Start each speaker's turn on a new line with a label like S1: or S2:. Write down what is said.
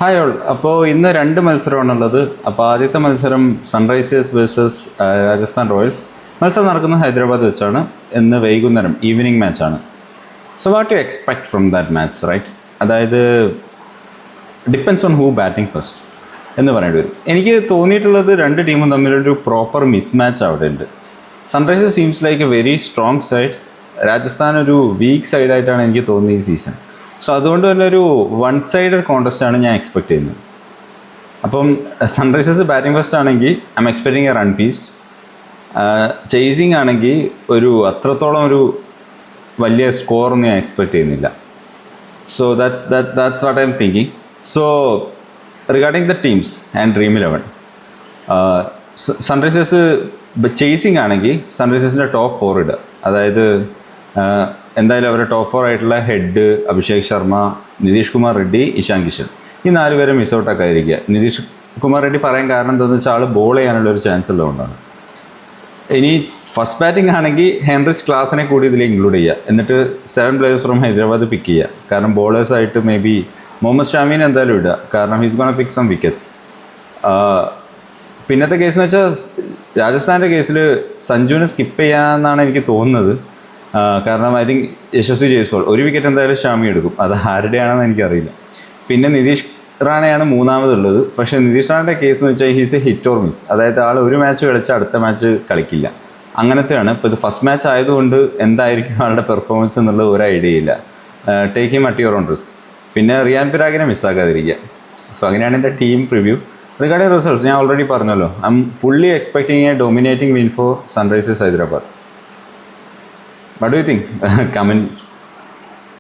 S1: Hi all. അപ്പോൾ ഇന്ന് രണ്ട് മത്സരമാണുള്ളത്. അപ്പോൾ ആദ്യത്തെ മത്സരം സൺറൈസേഴ്സ് വേഴ്സസ് രാജസ്ഥാൻ റോയൽസ്. മത്സരം നടക്കുന്നത് ഹൈദരാബാദ് വെച്ചാണ്. ഇന്ന് വൈകുന്നേരം ഈവനിങ് മാച്ചാണ്. So what you expect from that match, right? അതായത് depends on who batting first എന്ന് പറയേണ്ടി വരും. എനിക്ക് തോന്നിയിട്ടുള്ളത് രണ്ട് ടീമും തമ്മിലൊരു പ്രോപ്പർ മിസ് മാച്ച് അവിടെ ഉണ്ട്. Sunrisers seems like A very strong side, Rajasthan ഒരു വീക്ക് സൈഡായിട്ടാണ് എനിക്ക് തോന്നുന്നത് ഈ സീസൺ. സോ അതുകൊണ്ട് തന്നെ ഒരു വൺ സൈഡഡ് കോൺടെസ്റ്റാണ് ഞാൻ എക്സ്പെക്ട് ചെയ്യുന്നത്. അപ്പം സൺറൈസേഴ്സ് ബാറ്റിംഗ് ഫസ്റ്റ് ആണെങ്കിൽ I M expecting A run feast. Chasing ആണെങ്കിൽ അത്രത്തോളം ഒരു വലിയ സ്കോറൊന്നും ഞാൻ എക്സ്പെക്ട് ചെയ്യുന്നില്ല. So that's what I M thinking. So regarding the teams and dream 11, Sunrisers chasing ആണെങ്കിൽ സൺറൈസേഴ്സിൻ്റെ ടോപ്പ് 4 ഇടുക. അതായത് എന്തായാലും അവരുടെ ടോപ്പ് 4 ആയിട്ടുള്ള ഹെഡ്, അഭിഷേക് ശർമ്മ, നിതീഷ് കുമാർ റെഡ്ഡി, ഇഷാൻ കിഷൻ, ഈ 4 പേരെ മിസ് ഔട്ടൊക്കെ ആയിരിക്കുക. നിതീഷ് കുമാർ റെഡ്ഡി പറയാൻ കാരണം എന്താണെന്ന് വെച്ചാൽ ആൾ ബോൾ ചെയ്യാനുള്ള ഒരു ചാൻസ് ഉള്ളതുകൊണ്ടാണ്. ഇനി ഫസ്റ്റ് ബാറ്റിംഗ് ആണെങ്കിൽ ഹെൻറിച്ച് ക്ലാസിനെ കൂടി ഇതിൽ ഇൻക്ലൂഡ് ചെയ്യുക. എന്നിട്ട് 7 പ്ലേയേഴ്സ് ഫ്രം ഹൈദരാബാദ് പിക്ക് ചെയ്യുക. കാരണം ബോളേഴ്സായിട്ട് മേ ബി മുഹമ്മദ് ഷാമീൻ എന്തായാലും ഇടുക, കാരണം ഹീസ് ഗോണ പിക്ക് സം വിക്കറ്റ്സ്. പിന്നത്തെ കേസെന്ന് വെച്ചാൽ രാജസ്ഥാൻ്റെ കേസിൽ സഞ്ജുവിനെ സ്കിപ്പ് ചെയ്യാമെന്നാണ് എനിക്ക് തോന്നുന്നത്. കാരണം ഐ തിങ്ക് യശസ്വി ജയ്സ്വാൾ ഒരു വിക്കറ്റ് എന്തായാലും ഷാമി എടുക്കും. അത് ആരുടെയാണെന്ന് എനിക്കറിയില്ല. പിന്നെ നിതീഷ് റാണയാണ് മൂന്നാമതുള്ളത്. പക്ഷേ നിതീഷ് റാണയുടെ കേസ് എന്ന് വെച്ചാൽ he's A hit or miss. അതായത് ആൾ ഒരു മാച്ച് കളിച്ചാൽ അടുത്ത മാച്ച് കളിക്കില്ല, അങ്ങനത്തെയാണ്. ഇപ്പോൾ ഇത് ഫസ്റ്റ് മാച്ച് ആയതുകൊണ്ട് എന്തായിരിക്കും ആളുടെ പെർഫോമൻസ് എന്നുള്ളത് ഒരു ഐഡിയ ഇല്ല. Take him at your own risk. പിന്നെ റിയാൻ പരാഗിനെ മിസ്സാക്കാതിരിക്കുക. സോ അങ്ങനെയാണ് എൻ്റെ ടീം പ്രിവ്യൂ. റിഗാർഡിംഗ് റിസൾട്ട്സ് ഞാൻ ഓൾറെഡി പറഞ്ഞല്ലോ, I M fully expecting A dominating win four Sunrisers Hyderabad. What do you think? Comment